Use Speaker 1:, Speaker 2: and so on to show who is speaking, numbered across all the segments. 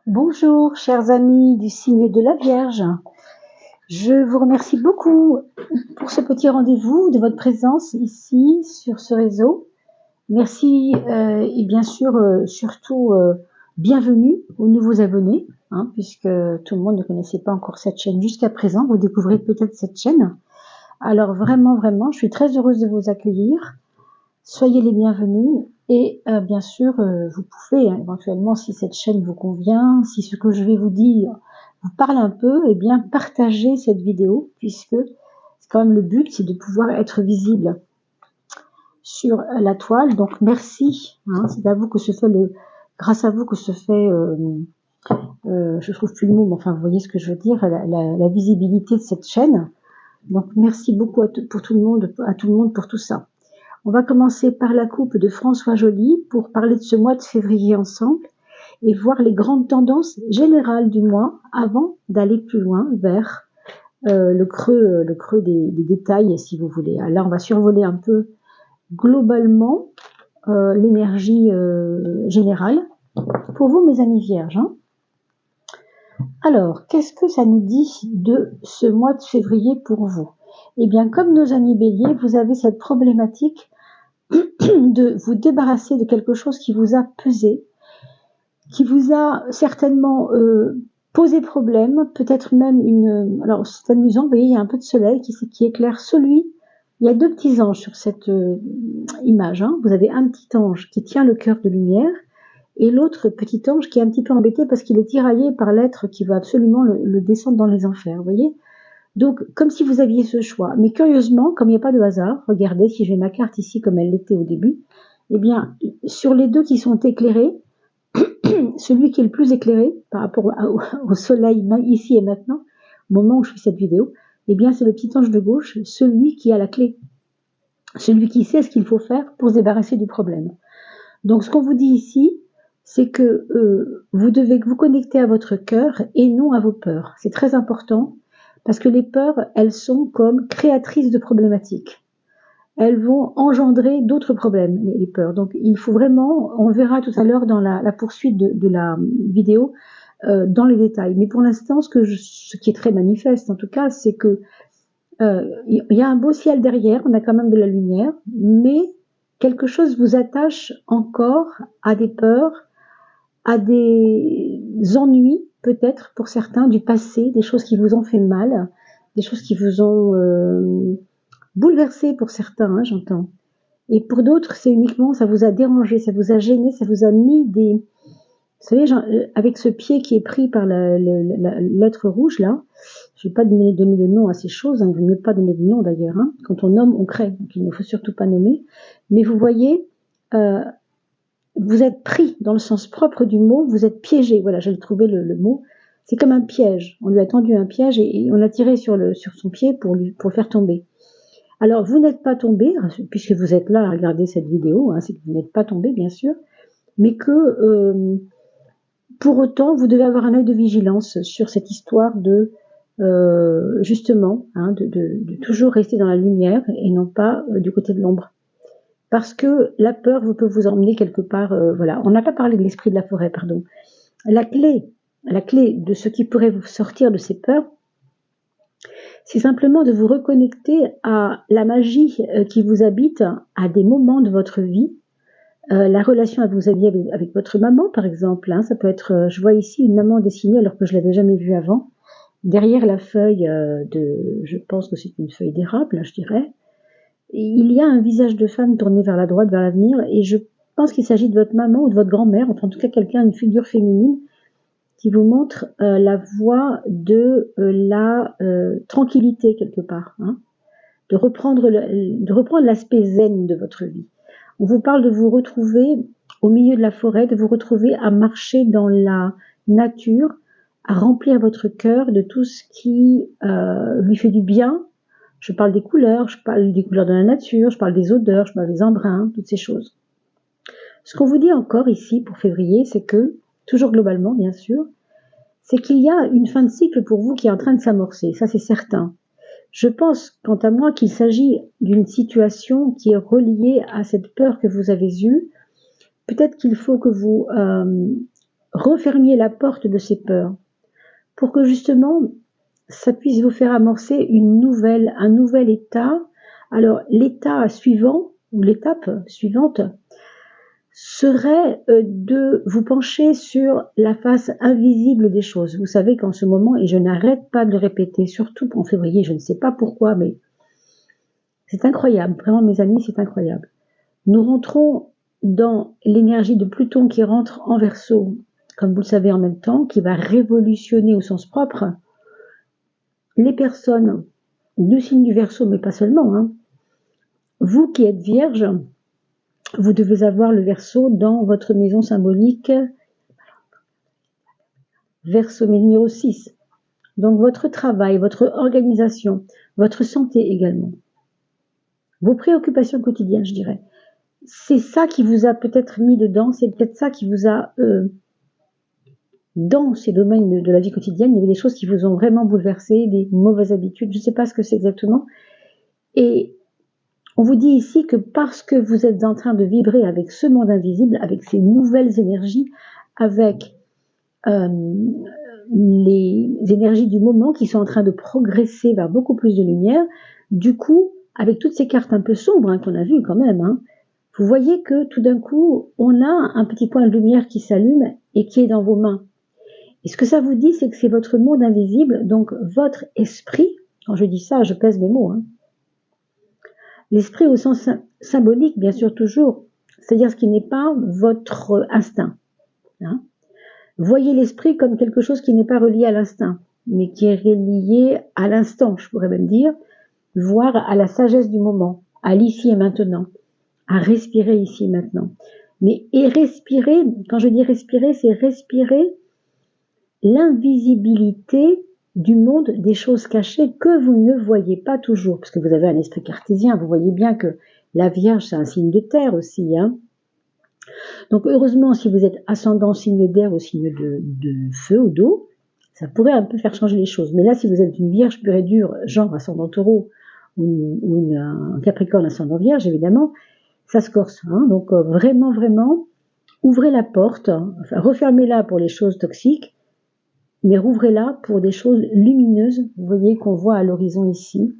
Speaker 1: Bonjour, chers amis du signe de la Vierge. Je vous remercie beaucoup pour ce petit rendez-vous, de votre présence ici sur ce réseau. Merci et bien sûr, surtout, bienvenue aux nouveaux abonnés, puisque tout le monde ne connaissait pas encore cette chaîne jusqu'à présent. Vous découvrez peut-être cette chaîne. Alors vraiment, je suis très heureuse de vous accueillir. Soyez les bienvenus et bien sûr, vous pouvez éventuellement, si cette chaîne vous convient, si ce que je vais vous dire vous parle un peu, eh bien partagez cette vidéo puisque c'est quand même le but, c'est de pouvoir être visible sur la toile. Donc merci, c'est à vous que se fait grâce à vous que se fait, je trouve plus le mot, mais enfin vous voyez ce que je veux dire, la visibilité de cette chaîne. Donc merci beaucoup pour tout le monde, à tout le monde pour tout ça. On va commencer par la coupe de François Joly pour parler de ce mois de février ensemble et voir les grandes tendances générales du mois avant d'aller plus loin vers le creux des détails, si vous voulez. Là, on va survoler un peu globalement l'énergie générale. Pour vous, mes amis vierges, Alors, qu'est-ce que ça nous dit de ce mois de février pour vous? Eh bien, comme nos amis béliers, vous avez cette problématique de vous débarrasser de quelque chose qui vous a pesé, qui vous a certainement posé problème, peut-être même alors c'est amusant, vous voyez, il y a un peu de soleil qui éclaire celui. Il y a deux petits anges sur cette image. Vous avez un petit ange qui tient le cœur de lumière et l'autre petit ange qui est un petit peu embêté parce qu'il est tiraillé par l'être qui va absolument le descendre dans les enfers, vous voyez. Donc, comme si vous aviez ce choix. Mais curieusement, comme il n'y a pas de hasard, regardez, si j'ai ma carte ici comme elle l'était au début, eh bien, sur les deux qui sont éclairés, celui qui est le plus éclairé par rapport au soleil ici et maintenant, au moment où je fais cette vidéo, eh bien, c'est le petit ange de gauche, celui qui a la clé, celui qui sait ce qu'il faut faire pour se débarrasser du problème. Donc, ce qu'on vous dit ici, c'est que vous devez vous connecter à votre cœur et non à vos peurs. C'est très important. Parce que les peurs, elles sont comme créatrices de problématiques. Elles vont engendrer d'autres problèmes, les peurs. Donc il faut vraiment, on le verra tout à l'heure dans la poursuite de la vidéo, dans les détails. Mais pour l'instant, ce qui est très manifeste en tout cas, c'est que il y a un beau ciel derrière, on a quand même de la lumière, mais quelque chose vous attache encore à des peurs, à des ennuis, peut-être pour certains, du passé, des choses qui vous ont fait mal, des choses qui vous ont bouleversé pour certains, j'entends. Et pour d'autres, c'est uniquement, ça vous a dérangé, ça vous a gêné, ça vous a mis des... Vous savez, avec ce pied qui est pris par la lettre rouge, là, je ne vais pas donner de nom à ces choses, il ne vaut mieux pas donner de nom d'ailleurs. Quand on nomme, on crée, donc il ne faut surtout pas nommer. Mais vous voyez, vous êtes pris dans le sens propre du mot, vous êtes piégé. Voilà, j'allais trouver le mot. C'est comme un piège. On lui a tendu un piège et on l'a tiré sur son pied pour le faire tomber. Alors, vous n'êtes pas tombé, puisque vous êtes là à regarder cette vidéo, c'est que vous n'êtes pas tombé, bien sûr, mais que pour autant, vous devez avoir un œil de vigilance sur cette histoire de justement, de toujours rester dans la lumière et non pas du côté de l'ombre. Parce que la peur peut vous emmener quelque part, voilà. On n'a pas parlé de l'esprit de la forêt, pardon. La clé de ce qui pourrait vous sortir de ces peurs, c'est simplement de vous reconnecter à la magie qui vous habite à des moments de votre vie. La relation que vous aviez avec votre maman, par exemple. Ça peut être, je vois ici une maman dessinée alors que je l'avais jamais vue avant. Derrière la feuille je pense que c'est une feuille d'érable, je dirais. Il y a un visage de femme tourné vers la droite, vers l'avenir, et je pense qu'il s'agit de votre maman ou de votre grand-mère, enfin en tout cas quelqu'un, une figure féminine, qui vous montre la voie de la tranquillité quelque part, de reprendre l'aspect zen de votre vie. On vous parle de vous retrouver au milieu de la forêt, de vous retrouver à marcher dans la nature, à remplir votre cœur de tout ce qui lui fait du bien. Je parle des couleurs, je parle des couleurs de la nature, je parle des odeurs, je parle des embruns, toutes ces choses. Ce qu'on vous dit encore ici pour février, c'est que, toujours globalement bien sûr, c'est qu'il y a une fin de cycle pour vous qui est en train de s'amorcer, ça c'est certain. Je pense, quant à moi, qu'il s'agit d'une situation qui est reliée à cette peur que vous avez eue. Peut-être qu'il faut que vous refermiez la porte de ces peurs pour que justement ça puisse vous faire amorcer un nouvel état. Alors l'état suivant ou l'étape suivante serait de vous pencher sur la face invisible des choses. Vous savez qu'en ce moment, et je n'arrête pas de le répéter, surtout en février, je ne sais pas pourquoi, mais c'est incroyable, vraiment mes amis, c'est incroyable. Nous rentrons dans l'énergie de Pluton qui rentre en Verseau, comme vous le savez en même temps, qui va révolutionner au sens propre les personnes du signe du Verseau, mais pas seulement. Hein. Vous qui êtes Vierge, vous devez avoir le Verseau dans votre maison symbolique, Verseau numéro 6. Donc votre travail, votre organisation, votre santé également. Vos préoccupations quotidiennes, je dirais. C'est ça qui vous a peut-être mis dedans, c'est peut-être ça qui vous a... dans ces domaines de la vie quotidienne, il y avait des choses qui vous ont vraiment bouleversé, des mauvaises habitudes, je ne sais pas ce que c'est exactement. Et on vous dit ici que parce que vous êtes en train de vibrer avec ce monde invisible, avec ces nouvelles énergies, avec les énergies du moment qui sont en train de progresser vers beaucoup plus de lumière, du coup, avec toutes ces cartes un peu sombres qu'on a vues quand même, vous voyez que tout d'un coup, on a un petit point de lumière qui s'allume et qui est dans vos mains. Et ce que ça vous dit, c'est que c'est votre monde invisible, donc votre esprit, quand je dis ça, je pèse mes mots, l'esprit au sens symbolique, bien sûr toujours, c'est-à-dire ce qui n'est pas votre instinct. Voyez l'esprit comme quelque chose qui n'est pas relié à l'instinct, mais qui est relié à l'instant, je pourrais même dire, voire à la sagesse du moment, à l'ici et maintenant, à respirer ici et maintenant. Mais et respirer, quand je dis respirer, c'est respirer l'invisibilité du monde des choses cachées que vous ne voyez pas toujours, parce que vous avez un esprit cartésien, vous voyez bien que la Vierge, c'est un signe de terre aussi. Donc heureusement, si vous êtes ascendant signe d'air ou signe de feu ou d'eau, ça pourrait un peu faire changer les choses. Mais là, si vous êtes une Vierge pure et dure, genre ascendant taureau, ou un Capricorne ascendant Vierge, évidemment, ça se corse. Donc vraiment, vraiment, ouvrez la porte, enfin refermez-la pour les choses toxiques, mais rouvrez-la pour des choses lumineuses, vous voyez, qu'on voit à l'horizon ici,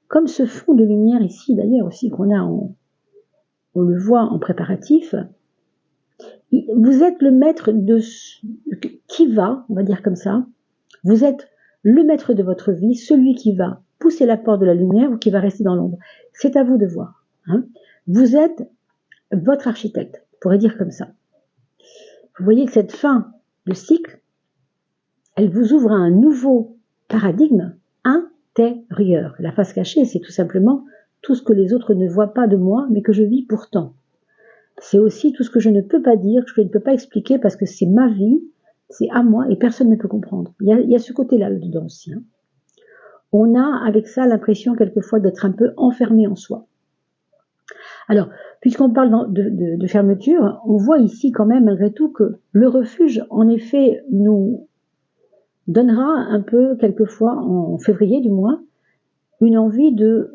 Speaker 1: comme ce fond de lumière ici d'ailleurs aussi qu'on a, on le voit en préparatif. Vous êtes le maître de qui va, on va dire comme ça, vous êtes le maître de votre vie, celui qui va pousser la porte de la lumière ou qui va rester dans l'ombre. C'est à vous de voir. Vous êtes votre architecte, on pourrait dire comme ça. Vous voyez que cette fin de cycle, elle vous ouvre à un nouveau paradigme intérieur. La face cachée, c'est tout simplement tout ce que les autres ne voient pas de moi, mais que je vis pourtant. C'est aussi tout ce que je ne peux pas dire, que je ne peux pas expliquer parce que c'est ma vie, c'est à moi et personne ne peut comprendre. Il y a ce côté-là dedans aussi. On a avec ça l'impression quelquefois d'être un peu enfermé en soi. Alors, puisqu'on parle de fermeture, on voit ici quand même malgré tout que le refuge, en effet, nous donnera un peu, quelquefois, en février du moins, une envie de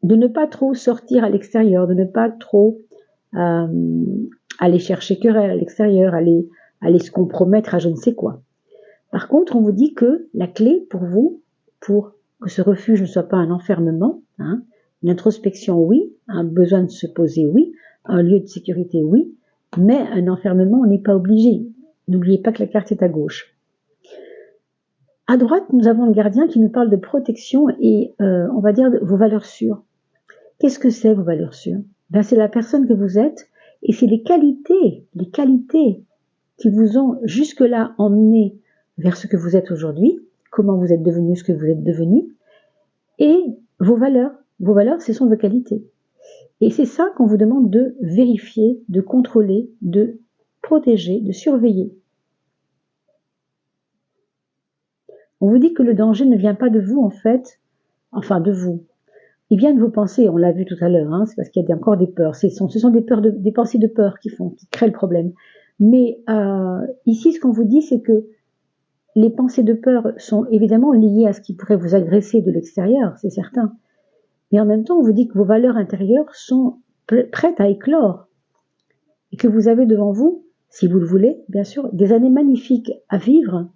Speaker 1: ne pas trop sortir à l'extérieur, de ne pas trop aller chercher querelle à l'extérieur, aller se compromettre à je ne sais quoi. Par contre, on vous dit que la clé pour vous, pour que ce refuge ne soit pas un enfermement, une introspection, oui, un besoin de se poser, oui, un lieu de sécurité, oui, mais un enfermement, on n'est pas obligé. N'oubliez pas que la carte est à gauche. À droite, nous avons le gardien qui nous parle de protection et on va dire vos valeurs sûres. Qu'est-ce que c'est vos valeurs sûres? C'est la personne que vous êtes et c'est les qualités qui vous ont jusque-là emmené vers ce que vous êtes aujourd'hui, comment vous êtes devenu ce que vous êtes devenu, et vos valeurs. Vos valeurs, ce sont vos qualités. Et c'est ça qu'on vous demande de vérifier, de contrôler, de protéger, de surveiller. On vous dit que le danger ne vient pas de vous, en fait, enfin de vous. Il vient de vos pensées, on l'a vu tout à l'heure, c'est parce qu'il y a encore des peurs. Ce sont des pensées de peur qui créent le problème. Mais ici, ce qu'on vous dit, c'est que les pensées de peur sont évidemment liées à ce qui pourrait vous agresser de l'extérieur, c'est certain. Mais en même temps, on vous dit que vos valeurs intérieures sont prêtes à éclore et que vous avez devant vous si vous le voulez, bien sûr, des années magnifiques à vivre,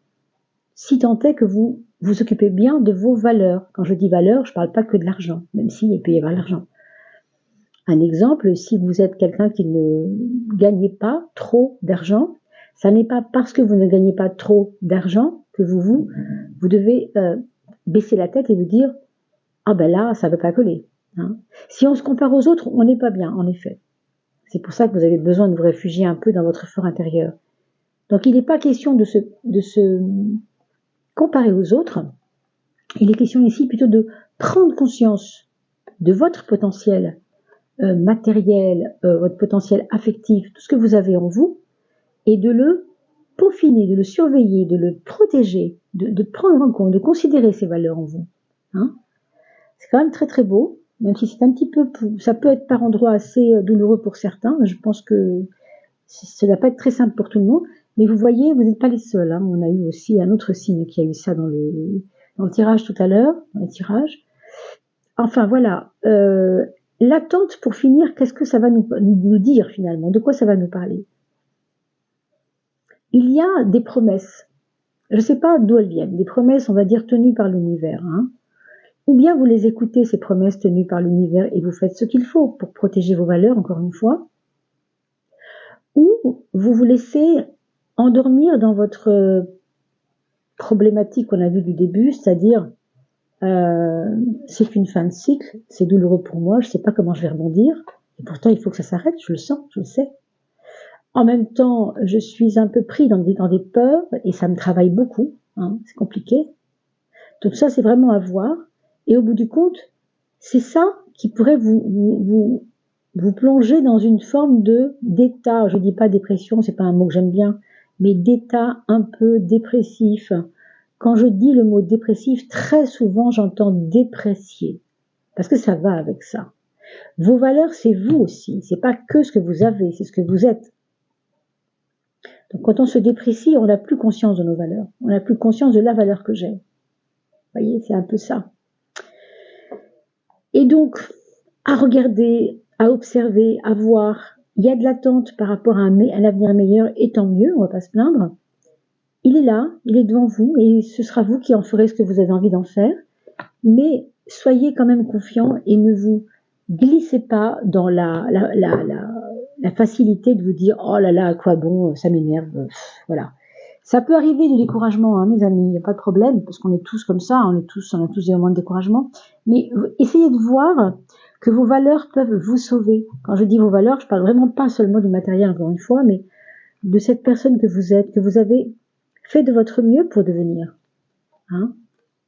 Speaker 1: si tant est que vous vous occupez bien de vos valeurs. Quand je dis valeurs, je ne parle pas que de l'argent, même s'il peut y avoir l'argent. Un exemple, si vous êtes quelqu'un qui ne gagnez pas trop d'argent, ça n'est pas parce que vous ne gagnez pas trop d'argent que vous devez baisser la tête et vous dire « Ah ben là, ça ne veut pas coller. Hein ». Si on se compare aux autres, on n'est pas bien, en effet. C'est pour ça que vous avez besoin de vous réfugier un peu dans votre fort intérieur. Donc il n'est pas question de se comparer aux autres, il est question ici plutôt de prendre conscience de votre potentiel matériel, votre potentiel affectif, tout ce que vous avez en vous, et de le peaufiner, de le surveiller, de le protéger, de prendre en compte, de considérer ces valeurs en vous. Hein, c'est quand même très très beau, même si c'est un petit peu, ça peut être par endroits assez douloureux pour certains. Je pense que ça ne va pas être très simple pour tout le monde, mais vous voyez, vous n'êtes pas les seuls. Hein. On a eu aussi un autre signe qui a eu ça dans le tirage tout à l'heure, dans les tirages. Enfin voilà, l'attente pour finir, qu'est-ce que ça va nous dire finalement? De quoi ça va nous parler? Il y a des promesses. Je ne sais pas d'où elles viennent. Des promesses, on va dire, tenues par l'univers. Hein. Ou bien vous les écoutez, ces promesses tenues par l'univers, et vous faites ce qu'il faut pour protéger vos valeurs, encore une fois. Ou vous vous laissez endormir dans votre problématique qu'on a vue du début, c'est-à-dire c'est qu'une fin de cycle, c'est douloureux pour moi, je ne sais pas comment je vais rebondir, et pourtant il faut que ça s'arrête, je le sens, je le sais. En même temps, je suis un peu pris dans des peurs, et ça me travaille beaucoup, hein, c'est compliqué. Donc ça, c'est vraiment à voir, et au bout du compte, c'est ça qui pourrait vous plonger dans une forme d'état, je dis pas dépression, c'est pas un mot que j'aime bien, mais d'état un peu dépressif. Quand je dis le mot dépressif, très souvent j'entends déprécier, parce que ça va avec ça. Vos valeurs, c'est vous aussi, c'est pas que ce que vous avez, c'est ce que vous êtes. Donc quand on se déprécie, on n'a plus conscience de nos valeurs, on n'a plus conscience de la valeur que j'ai. Vous voyez, c'est un peu ça. Et donc, à regarder, à observer, à voir, il y a de l'attente par rapport à un avenir meilleur, et tant mieux, on va pas se plaindre. Il est là, il est devant vous, et ce sera vous qui en ferez ce que vous avez envie d'en faire. Mais soyez quand même confiants et ne vous glissez pas dans la facilité de vous dire « Oh là là, à quoi bon, ça m'énerve. » Voilà. Ça peut arriver du découragement, hein, mes amis, il n'y a pas de problème, parce qu'on est tous comme ça, on a tous des moments de découragement. Mais essayez de voir que vos valeurs peuvent vous sauver. Quand je dis vos valeurs, je parle vraiment pas seulement du matériel, encore une fois, mais de cette personne que vous êtes, que vous avez fait de votre mieux pour devenir. Hein?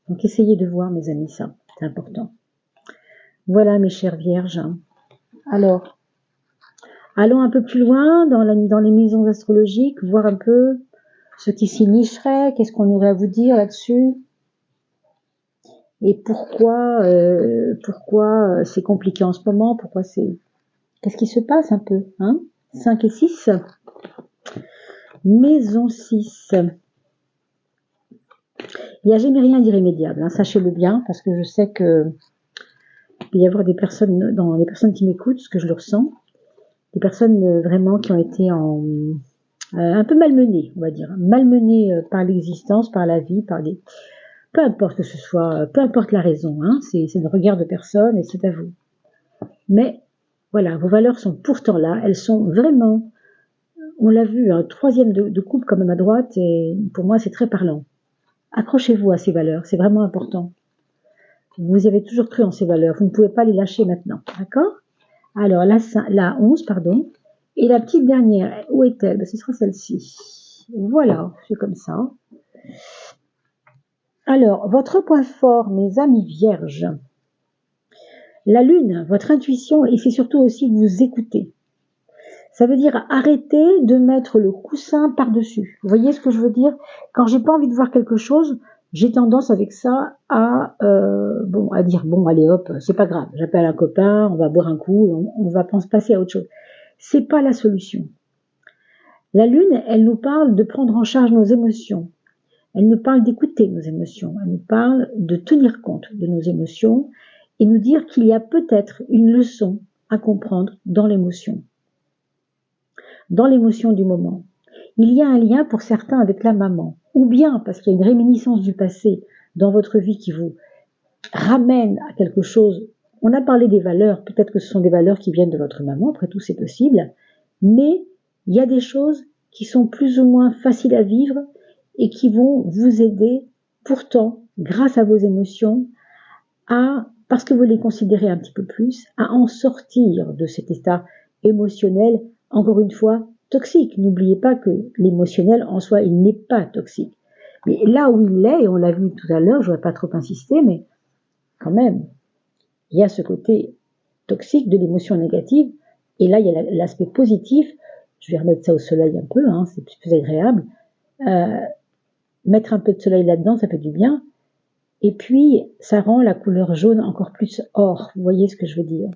Speaker 1: Donc essayez de voir, mes amis, ça, c'est important. Voilà, mes chères vierges. Alors, allons un peu plus loin dans les maisons astrologiques, voir un peu ce qui s'y nicherait, qu'est-ce qu'on aurait à vous dire là-dessus, et pourquoi c'est compliqué en ce moment, qu'est-ce qui se passe un peu, hein? 5 et 6. Maison 6. Il n'y a jamais rien d'irrémédiable, hein, sachez-le bien, parce que je sais que il peut y avoir des personnes, dans les personnes qui m'écoutent, ce que je le ressens, des personnes vraiment qui ont été un peu malmenées, on va dire, malmenées par l'existence, par la vie, peu importe que ce soit, peu importe la raison, hein, c'est le regard de personne et c'est à vous. Mais voilà, vos valeurs sont pourtant là, elles sont vraiment, on l'a vu, un troisième de coupe quand même à droite, et pour moi c'est très parlant. Accrochez-vous à ces valeurs, c'est vraiment important. Vous avez toujours cru en ces valeurs, vous ne pouvez pas les lâcher maintenant, d'accord? Alors la 11, pardon, et la petite dernière, où est-elle? Ben, ce sera celle-ci. Voilà, c'est comme ça. Alors, votre point fort, mes amis vierges, la lune, votre intuition, et c'est surtout aussi vous écouter. Ça veut dire arrêter de mettre le coussin par-dessus. Vous voyez ce que je veux dire? Quand j'ai pas envie de voir quelque chose, j'ai tendance avec ça à dire bon allez hop, c'est pas grave, j'appelle un copain, on va boire un coup, on va passer à autre chose. C'est pas la solution. La lune, elle nous parle de prendre en charge nos émotions. Elle nous parle d'écouter nos émotions. Elle nous parle de tenir compte de nos émotions et nous dire qu'il y a peut-être une leçon à comprendre dans l'émotion du moment. Il y a un lien pour certains avec la maman, ou bien parce qu'il y a une réminiscence du passé dans votre vie qui vous ramène à quelque chose. On a parlé des valeurs, peut-être que ce sont des valeurs qui viennent de votre maman, après tout c'est possible, mais il y a des choses qui sont plus ou moins faciles à vivre et qui vont vous aider pourtant, grâce à vos émotions, parce que vous les considérez un petit peu plus, à en sortir de cet état émotionnel, encore une fois, toxique. N'oubliez pas que l'émotionnel en soi, il n'est pas toxique. Mais là où il est, et on l'a vu tout à l'heure, je ne vais pas trop insister, mais quand même, il y a ce côté toxique de l'émotion négative, et là il y a l'aspect positif. Je vais remettre ça au soleil un peu, c'est plus agréable. Mettre un peu de soleil là-dedans, ça fait du bien. Et puis, ça rend la couleur jaune encore plus or. Vous voyez ce que je veux dire?